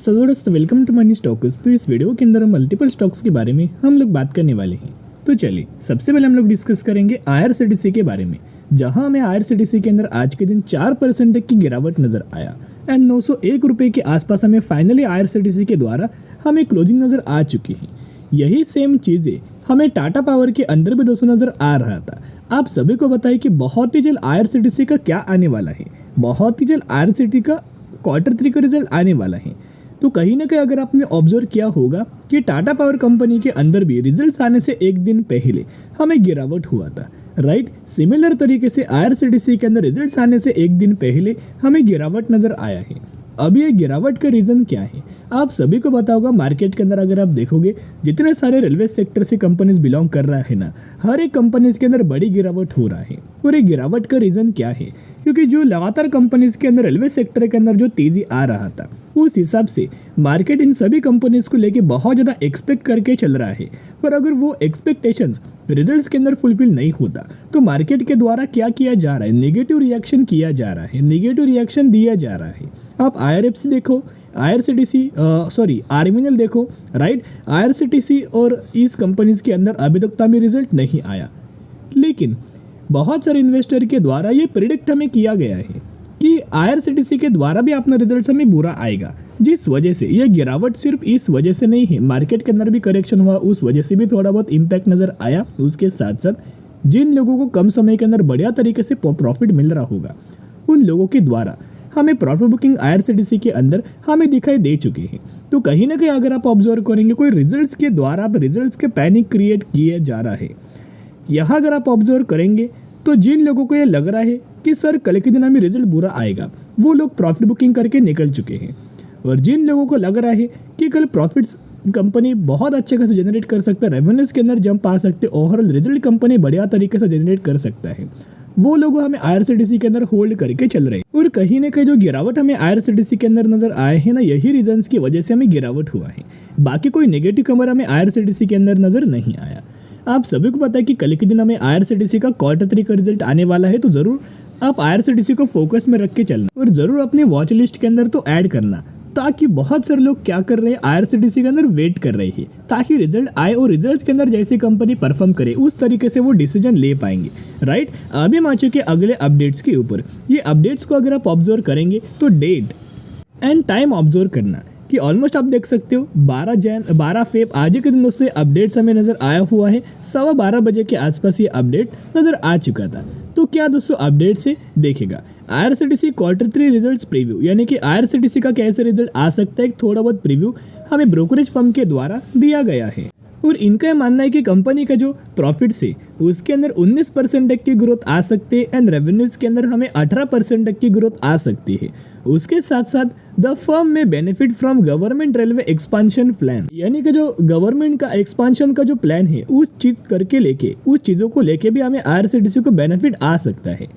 सो दोस्तों welcome to money stocks. तो इस वीडियो के अंदर मल्टीपल स्टॉक्स के बारे में हम लोग बात करने वाले हैं। तो चलिए सबसे पहले हम लोग डिस्कस करेंगे आईआरसीटीसी के बारे में, जहां हमें आईआरसीटीसी के अंदर आज के दिन 4% की गिरावट नजर आया एंड 901 रुपये के आसपास हमें फाइनली आईआरसीटीसी के द्वारा हमें क्लोजिंग नजर आ चुकी है। यही सेम चीज़ें हमें टाटा पावर के अंदर भी दोस्तों नजर आ रहा था। आप सभी को बताइए कि बहुत ही जल्द आईआरसीटीसी का क्या आने वाला है, बहुत ही जल्द आईआरसीटीसी का Q3 का रिजल्ट आने वाला है। तो कहीं ना कहीं अगर आपने ऑब्जर्व किया होगा कि टाटा पावर कंपनी के अंदर भी रिजल्ट्स आने से एक दिन पहले हमें गिरावट हुआ था, राइट। सिमिलर तरीके से आईआरसीटीसी के अंदर रिजल्ट्स आने से एक दिन पहले हमें गिरावट नजर आया है। अब ये गिरावट का रीज़न क्या है आप सभी को पता होगा। मार्केट के अंदर अगर आप देखोगे जितने सारे रेलवे सेक्टर से कंपनीज बिलोंग कर रहा है ना, हर एक कंपनीज के अंदर बड़ी गिरावट हो रहा है। और ये गिरावट का रीज़न क्या है, क्योंकि जो लगातार कंपनीज के अंदर रेलवे सेक्टर के अंदर जो तेज़ी आ रहा था उस हिसाब से मार्केट इन सभी कंपनीज को लेके बहुत ज़्यादा एक्सपेक्ट करके चल रहा है। और अगर वो एक्सपेक्टेशंस रिजल्ट्स के अंदर फुलफिल नहीं होता तो मार्केट के द्वारा क्या किया जा रहा है, नेगेटिव रिएक्शन किया जा रहा है, नेगेटिव रिएक्शन दिया जा रहा है। आप आईआरएफसी देखो, आरमीएल देखो, राइट। आईआरसीटीसी और इस कंपनीज के अंदर अभी तक में रिजल्ट नहीं आया, लेकिन बहुत सारे इन्वेस्टर के द्वारा ये प्रिडिक्ट हमें किया गया है कि आईआरसीटीसी के द्वारा भी अपना रिजल्ट हमें बुरा आएगा। जिस वजह से यह गिरावट सिर्फ इस वजह से नहीं है, मार्केट के अंदर भी करेक्शन हुआ, उस वजह से भी थोड़ा बहुत इम्पैक्ट नजर आया। उसके साथ साथ जिन लोगों को कम समय के अंदर बढ़िया तरीके से प्रॉफिट मिल रहा होगा उन लोगों के द्वारा हमें प्रॉफिट बुकिंग आईआरसीटीसी के अंदर हमें दिखाई दे चुकी है। तो कहीं ना कहीं अगर आप ऑब्जर्व करेंगे कोई रिजल्ट्स के द्वारा आप रिजल्ट्स के पैनिक क्रिएट किया जा रहा है। यहाँ अगर आप ऑब्जर्व करेंगे तो जिन लोगों को ये लग रहा है कि सर कल के दिन हमें रिजल्ट बुरा आएगा, वो लोग प्रॉफिट बुकिंग करके निकल चुके हैं। और जिन लोगों को लग रहा है कि कल प्रॉफिट्स कंपनी बहुत अच्छे खासे जनरेट कर सकता है, रेवेन्यूज के अंदर जंप आ सकते, ओवरऑल रिजल्ट कंपनी बढ़िया तरीके से जनरेट कर सकता है, वो लोग हमें आईआरसीटीसी के अंदर होल्ड करके चल रहे हैं। और कहीं ना कहीं जो गिरावट हमें आईआरसीटीसी के अंदर नजर आए हैं ना, यही रीजंस की वजह से हमें गिरावट हुआ है। बाकी कोई नेगेटिव खबर हमें आईआरसीटीसी के अंदर नजर नहीं आया। आप सभी को पता है कि कल के दिन हमें आईआरसीटीसी का Q3 का रिजल्ट आने वाला है, तो जरूर आप आईआरसीटीसी को फोकस में रख के चलना और जरूर अपने वॉच लिस्ट के अंदर तो ऐड करना, ताकि बहुत सारे लोग क्या कर रहे हैं आईआरसीटीसी के अंदर वेट कर रहे हैं ताकि रिजल्ट आए और रिजल्ट के अंदर जैसे कंपनी परफॉर्म करे उस तरीके से वो डिसीजन ले पाएंगे, राइट। अभी हम आ चुके अगले अपडेट्स के ऊपर। ये अपडेट्स को अगर आप ऑब्जर्व करेंगे तो डेट एंड टाइम ऑब्जर्व करना कि ऑलमोस्ट आप देख सकते हो 12 फेब आज के दिन दोस्तों अपडेट्स हमें नजर आया हुआ है। 12:15 बजे के आसपास ये अपडेट नजर आ चुका था। तो क्या दोस्तों अपडेट से देखेगा आईआरसीटीसी Q3 रिजल्ट्स प्रीव्यू, यानी कि आईआरसीटीसी का कैसे रिजल्ट आ सकता है, एक थोड़ा बहुत प्रीव्यू हमें ब्रोकरेज फर्म के द्वारा दिया गया है। और इनका यह मानना है कि कंपनी का जो प्रॉफिट है उसके अंदर 19% तक की ग्रोथ आ सकती है एंड रेवेन्यूज के अंदर हमें 18% तक की ग्रोथ आ सकती है। उसके साथ साथ द फर्म में benefit from government railway expansion plan, यानी कि जो गवर्नमेंट का एक्सपांशन का जो प्लान है उस चीज़ों को लेके भी हमें आईआरसीटीसी को बेनिफिट आ सकता है।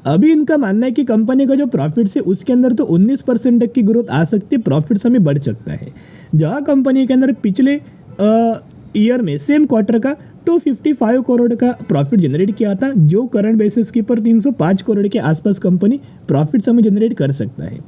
अभी इनका मानना है कि कंपनी का जो प्रॉफिट है उसके अंदर तो 19% तक की ग्रोथ आ सकती है, प्रॉफिट हमें बढ़ सकता है। जहाँ कंपनी के अंदर पिछले ईयर में सेम क्वार्टर का 255 करोड़ का प्रॉफिट जनरेट किया था, जो करंट बेसिस के ऊपर 305 करोड़ के आसपास कंपनी प्रॉफिट हमें जनरेट कर सकता है।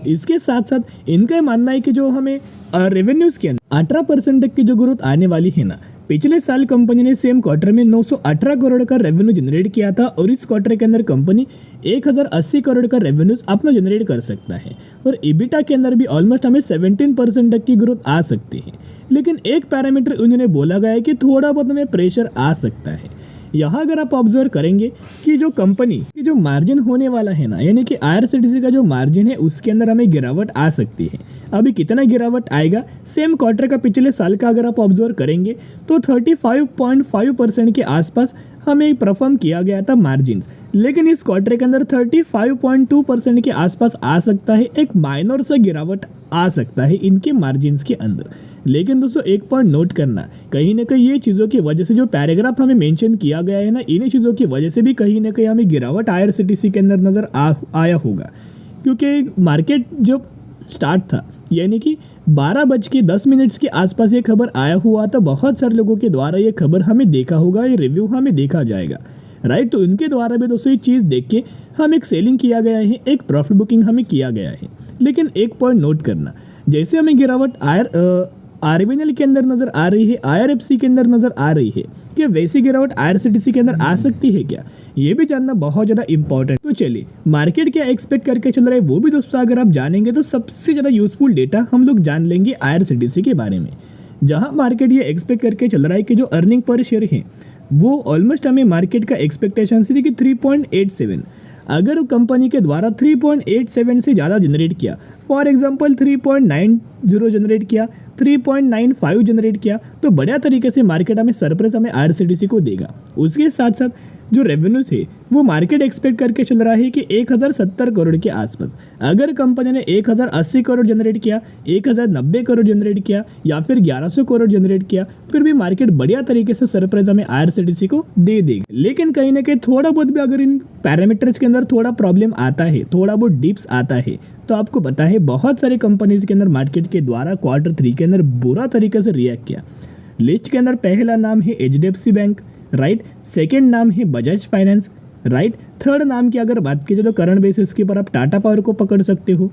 इसके साथ साथ इनका मानना है कि जो हमें रेवेन्यूज के अंदर 18% तक की जो ग्रोथ आने वाली है ना, पिछले साल कंपनी ने सेम क्वार्टर में 918 करोड़ का रेवेन्यू जनरेट किया था और इस क्वार्टर के अंदर कंपनी 1080 करोड़ का रेवेन्यूज अपना जनरेट कर सकता है। और EBITDA के अंदर भी ऑलमोस्ट हमें 17% तक की ग्रोथ आ सकती है। लेकिन एक पैरामीटर उन्होंने बोला गया है कि थोड़ा बहुत हमें प्रेशर आ सकता है। यहाँ अगर आप ऑब्जर्व करेंगे कि जो कंपनी की जो मार्जिन होने वाला है ना, यानी कि आईआरसीटीसी का जो मार्जिन है उसके अंदर हमें गिरावट आ सकती है। अभी कितना गिरावट आएगा, सेम क्वार्टर का पिछले साल का अगर आप ऑब्जर्व करेंगे तो 35.5% के आसपास हमें परफॉर्म किया गया था मार्जिन्स, लेकिन इस क्वार्टर के अंदर 35.2% के आसपास आ सकता है। एक माइनर सा गिरावट आ सकता है इनके मार्जिन्स के अंदर। लेकिन दोस्तों एक पॉइंट नोट करना, कहीं ना कहीं ये चीज़ों की वजह से जो पैराग्राफ हमें मेंशन किया गया है ना, इन्हीं चीज़ों की वजह से भी कहीं ना कहीं हमें गिरावट आईआरसीटीसी के अंदर नज़र आया होगा। क्योंकि मार्केट जब स्टार्ट था यानी कि 12:10 के आसपास ये खबर आया हुआ था, बहुत सारे लोगों के द्वारा ये खबर हमें देखा होगा, ये रिव्यू हमें देखा जाएगा, राइट। तो इनके द्वारा भी दोस्तों ये चीज़ देख के हम एक सेलिंग किया गया है, एक प्रॉफिट बुकिंग हमें किया गया है। लेकिन एक पॉइंट नोट करना, जैसे हमें गिरावट आरबीएनएल के अंदर नजर आ रही है, आईआरएफसी के अंदर नजर आ रही है, क्या वैसी गिरावट आईआरसीटीसी के अंदर आ सकती है क्या? ये भी जानना बहुत ज़्यादा इंपॉर्टेंट। तो चलिए मार्केट क्या एक्सपेक्ट करके चल रहा है वो भी दोस्तों अगर आप जानेंगे तो सबसे ज़्यादा यूजफुल डेटा हम लोग जान लेंगे आईआरसीटीसी के बारे में, जहाँ मार्केट ये एक्सपेक्ट करके चल रहा है कि जो अर्निंग पर शेयर है वो ऑलमोस्ट हमें मार्केट का एक्सपेक्टेशन थी कि 3.87। अगर कंपनी के द्वारा 3.87 से ज़्यादा जनरेट किया, फॉर एग्जांपल 3.90 जनरेट किया, 3.95 जनरेट किया, तो बढ़िया तरीके से मार्केट हमें सरप्राइज हमें आईआरसीटीसी को देगा। उसके साथ साथ जो रेवेन्यूज है वो मार्केट एक्सपेक्ट करके चल रहा है कि 1070 करोड़ के आसपास। अगर कंपनी ने 1080 करोड़ जनरेट किया, 1090 करोड़ जनरेट किया या फिर 1100 करोड़ जनरेट किया, फिर भी मार्केट बढ़िया तरीके से सरप्राइज हमें आईआरसीटीसी को दे देगी। लेकिन कहीं ना कहीं थोड़ा बहुत भी अगर इन पैरामीटर्स के अंदर थोड़ा प्रॉब्लम आता है, थोड़ा बहुत डिप्स आता है, तो आपको पता है बहुत सारी कंपनीज के अंदर मार्केट के द्वारा Q3 के अंदर बुरा तरीके से रिएक्ट किया। लिस्ट के अंदर पहला नाम है एचडीएफसी बैंक, राइट। सेकेंड नाम है बजाज फाइनेंस, राइट। थर्ड नाम की अगर बात की जाए तो करंट बेसिस के ऊपर आप टाटा पावर को पकड़ सकते हो।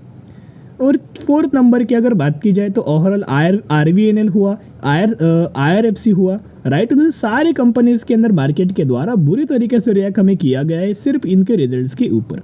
और फोर्थ नंबर की अगर बात की जाए तो ओवरऑल आरबीएनएल हुआ, आईआरएफसी हुआ, राइट। तो सारे कंपनीज के अंदर मार्केट के द्वारा बुरी तरीके से रिएक्ट हमें किया गया है सिर्फ इनके रिजल्ट्स के ऊपर।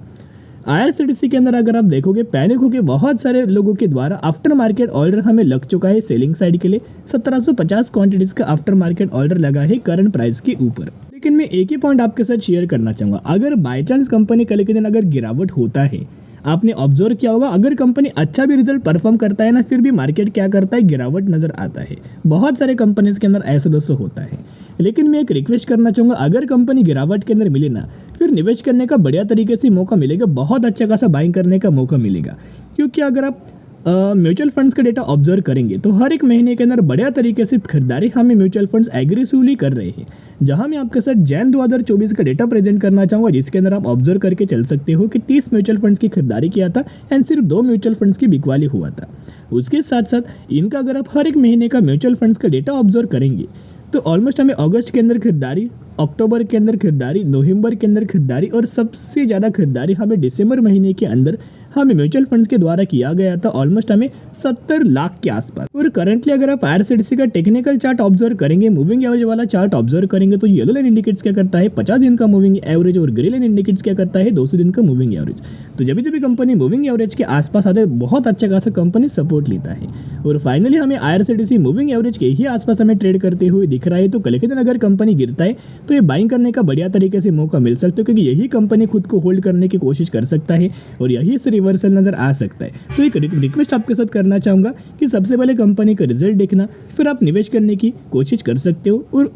आईआरसीटीसी के अंदर अगर आप देखोगे पैनिक होकर बहुत सारे लोगों के द्वारा आफ्टर मार्केट ऑर्डर हमें लग चुका है सेलिंग साइड के लिए। 1750 क्वांटिटीज का आफ्टर मार्केट ऑर्डर लगा है करंट प्राइस के ऊपर। लेकिन मैं एक ही पॉइंट आपके साथ शेयर करना चाहूँगा, अगर बाई चांस कंपनी कल के दिन अगर गिरावट होता है, आपने ऑब्जर्व किया होगा अगर कंपनी अच्छा भी रिजल्ट परफॉर्म करता है ना, फिर भी मार्केट क्या करता है, गिरावट नजर आता है। बहुत सारे कंपनीज के अंदर ऐसा दोस्तों होता है। लेकिन मैं एक रिक्वेस्ट करना चाहूँगा, अगर कंपनी गिरावट के अंदर मिले ना, फिर निवेश करने का बढ़िया तरीके से मौका मिलेगा, बहुत अच्छा खासा बाइंग करने का मौका मिलेगा। क्योंकि अगर आप म्यूचुअल फंड्स का डेटा ऑब्जर्व करेंगे तो हर एक महीने के अंदर बढ़िया तरीके से खरीदारी हमें म्यूचुअल फंड्स एग्रेसिवली कर रहे हैं। जहां मैं आपके साथ जैन 2024 का डेटा प्रेजेंट करना चाहूँगा, जिसके अंदर आप ऑब्जर्व करके चल सकते हो कि 30 म्यूचुअल फंड्स की खरीदारी किया था एंड सिर्फ 2 म्यूचुअल फंड्स की बिकवाली हुआ था। उसके साथ साथ इनका अगर आप हर एक महीने का म्यूचुअल फंड्स का डेटा ऑब्जर्व करेंगे तो ऑलमोस्ट हमें अगस्त के अंदर खरीदारी, अक्टूबर के अंदर खरीदारी, नवंबर के अंदर खरीदारी और सबसे ज़्यादा खरीदारी हमें दिसंबर महीने के अंदर हमें म्यूचुअल फंड्स के द्वारा किया गया था, ऑलमोस्ट हमें 70 लाख के आसपास। और करंटली अगर आप आईआरसीटीसी का टेक्निकल चार्ट ऑब्जर्व करेंगे, मूविंग एवरेज वाला चार्ट ऑब्जर्व करेंगे, तो येलो लाइन इंडिकेट्स क्या करता है 50 दिन का मूविंग एवरेज और ग्रे लाइन इंडिकेट्स क्या करता है 200 दिन का मूविंग एवरेज। तो जब भी कंपनी मूविंग एवरेज के आसपास आते हैं बहुत अच्छा खासा कंपनी सपोर्ट लेता है। और फाइनली हमें आईआरसीटीसी मूविंग एवरेज के ही आसपास हमें ट्रेड करते हुए दिख रहा है। तो कल के दिन अगर कंपनी गिरता है तो ये बाइंग करने का बढ़िया तरीके से मौका मिल सकता है, क्योंकि यही कंपनी खुद को होल्ड करने की कोशिश कर सकता है और यही से रिवर्सल नजर आ सकता है। तो एक रिक्वेस्ट आपके साथ करना चाहूँगा कि सबसे पहले कंपनी का रिजल्ट देखना, फिर आप निवेश करने की कोशिश कर सकते हो और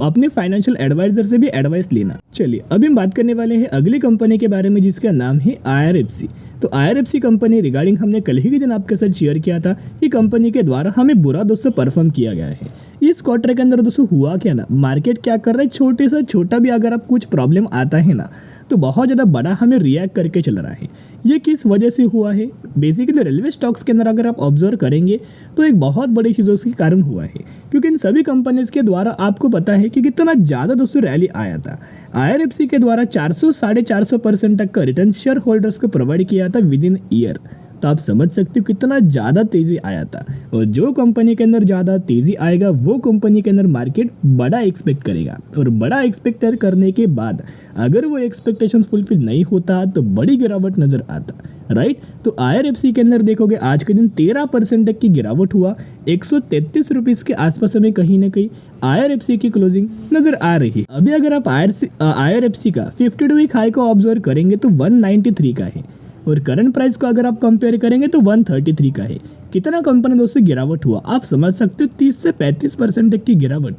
अपने फाइनेंशियल एडवाइजर से भी एडवाइस लेना। चलिए अभी हम बात करने वाले हैं अगली कंपनी के बारे में, जिसका नाम है आईआरएफसी। तो आईआरएफसी कंपनी रिगार्डिंग हमने कल ही के दिन आपके साथ शेयर किया था कि कंपनी के द्वारा हमें बुरा दोस्तों परफॉर्म किया गया है। इस क्वार्टर के अंदर दोस्तों हुआ क्या ना, मार्केट क्या कर रहा है, छोटे से छोटा भी अगर आप कुछ प्रॉब्लम आता है ना तो बहुत ज़्यादा बड़ा हमें रिएक्ट करके चल रहा है। ये किस वजह से हुआ है, बेसिकली रेलवे स्टॉक्स के अंदर अगर आप ऑब्जर्व करेंगे तो एक बहुत बड़ी चीज़ों के कारण हुआ है, क्योंकि इन सभी कंपनीज के द्वारा आपको पता है कि कितना ज़्यादा दोस्तों रैली आया था। आईआरएफसी के द्वारा 400-450% तक का रिटर्न शेयर होल्डर्स को प्रोवाइड किया था विद इन ईयर। तो आप समझ सकते हो कितना ज़्यादा तेज़ी आया था। और जो कंपनी के अंदर ज़्यादा तेज़ी आएगा वो कंपनी के अंदर मार्केट बड़ा एक्सपेक्ट करेगा, और बड़ा एक्सपेक्ट करने के बाद अगर वो एक्सपेक्टेशन फुलफिल नहीं होता तो बड़ी गिरावट नज़र आता, राइट। तो आईआरएफसी के अंदर देखोगे आज के दिन 13% तक की गिरावट हुआ, 133 रुपीज़ के आसपास हमें कहीं ना कहीं आईआरएफसी की क्लोजिंग नजर आ रही है। अभी अगर आप आईआरएफसी का 52 वीक हाई को ऑब्जर्व करेंगे तो 193 का है, और करंट प्राइस को अगर आप कंपेयर करेंगे तो 133 का है। कितना कंपनी दोस्तों गिरावट हुआ आप समझ सकते हो, 30 से 35% तक की गिरावट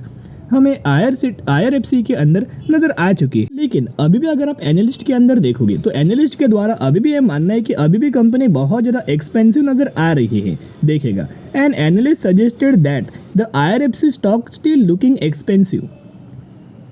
हमें आईआरएफसी के अंदर नजर आ चुकी है। लेकिन अभी भी अगर आप एनालिस्ट के अंदर देखोगे तो एनालिस्ट के द्वारा अभी भी यह मानना है कि अभी भी कंपनी बहुत ज़्यादा एक्सपेंसिव नजर आ रही है। देखेगा, an analyst suggested that the IRFC stock still looking expensive.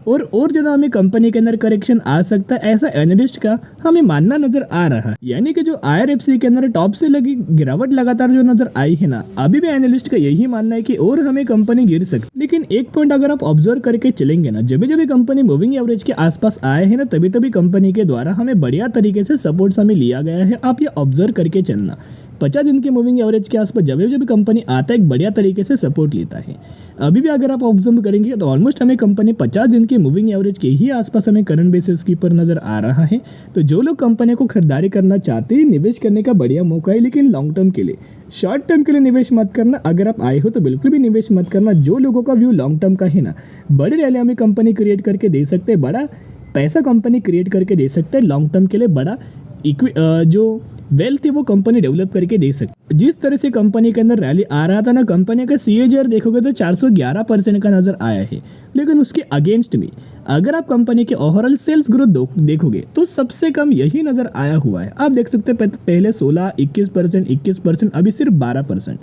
और ज़्यादा हमें कंपनी के अंदर करेक्शन आ सकता है, ऐसा एनालिस्ट का हमें मानना नजर आ रहा है। यानी कि जो IRFC के अंदर टॉप से लगी गिरावट लगातार जो नजर आई है ना, अभी भी एनालिस्ट का यही मानना है कि और हमें कंपनी गिर सकती। लेकिन एक पॉइंट अगर आप ऑब्जर्व करके चलेंगे ना, जब जब कंपनी मूविंग एवरेज के आसपास आए हैं ना, तभी तभी कंपनी के द्वारा हमें बढ़िया तरीके से सपोर्ट हमें लिया गया है। आप ये ऑब्जर्व करके चलना, 50 दिन के मूविंग एवरेज के आसपास जब जब कंपनी आता है एक बढ़िया तरीके से सपोर्ट लेता है। अभी भी अगर आप ऑब्जर्व करेंगे तो ऑलमोस्ट हमें कंपनी 50 दिन के मूविंग एवरेज के ही आसपास हमें करंट बेसिस की पर नजर आ रहा है। तो जो लोग कंपनी को खरीदारी करना चाहते हैं, निवेश करने का बढ़िया मौका है, लेकिन लॉन्ग टर्म के लिए, शॉर्ट टर्म के लिए निवेश मत करना। अगर आप आए हो तो बिल्कुल भी निवेश मत करना। जो लोगों का व्यू लॉन्ग टर्म का है ना, बड़ी रैली हमें कंपनी क्रिएट करके दे सकते हैं, बड़ा पैसा कंपनी क्रिएट करके दे सकते हैं, लॉन्ग टर्म के लिए बड़ा जो वेल्थ है वो कंपनी डेवलप करके दे सकती। जिस तरह से कंपनी के अंदर रैली आ रहा था ना, कंपनी का CAGR देखोगे तो 411% का नजर आया है। लेकिन उसके अगेंस्ट में अगर आप कंपनी के ओवरऑल सेल्स ग्रोथ देखोगे तो सबसे कम यही नजर आया हुआ है। आप देख सकते हैं पहले 16, 21%, अभी सिर्फ 12%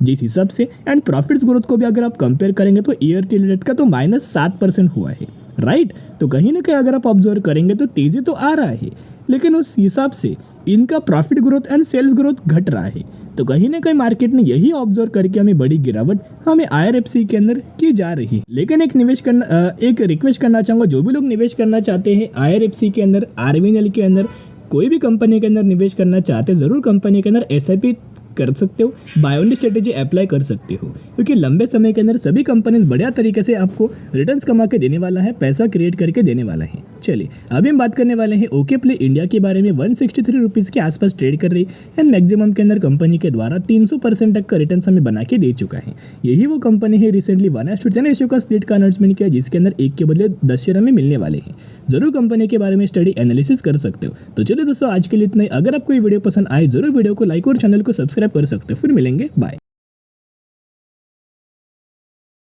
जिस हिसाब से। एंड प्रॉफिट्स ग्रोथ को भी अगर आप कंपेयर करेंगे तो ईयर टू डेट का तो -7% हुआ है, राइट। तो कहीं ना कहीं अगर आप ऑब्जर्व करेंगे तो तेजी तो आ रहा है, लेकिन उस हिसाब से इनका profit growth and sales growth घट रहा है। तो कहीं ना कहीं मार्केट ने यही ऑब्जर्व करके हमें बड़ी गिरावट हमें IRFC के अंदर की जा रही है। लेकिन एक रिक्वेस्ट करना चाहूँगा, जो भी लोग निवेश करना चाहते हैं IRFC के अंदर, RVNL के अंदर, कोई भी कंपनी के अंदर निवेश करना चाहते हैं, ज़रूर कंपनी के अंदर SIP कर सकते हो, बाय ओनली स्ट्रेटेजी अप्लाई कर सकते हो, क्योंकि लंबे समय के अंदर सभी कंपनीज बढ़िया तरीके से आपको रिटर्न्स कमा के देने वाला है, पैसा क्रिएट करके देने वाला है। चलिए अभी हम बात करने वाले हैं ओके प्ले इंडिया के बारे में। 163 रुपीज़ के आसपास ट्रेड कर रही है एंड मैक्सिमम के अंदर कंपनी के द्वारा 300% तक का रिटर्न हमें बना के दे चुका है। यही वो कंपनी है रिसेंटली 1:10 रेशियो का स्प्लिट का अनाउंसमेंट किया, जिसके अंदर 1 के बदले 10 शेयर हमें मिलने वाले हैं। जरूर कंपनी के बारे में स्टडी एनालिसिस कर सकते हो। तो चलिए दोस्तों, आज के लिए इतना ही। अगर आपको ये वीडियो पसंद आए, जरूर वीडियो को लाइक और चैनल को सब्सक्राइब कर सकते हो। फिर मिलेंगे, बाय।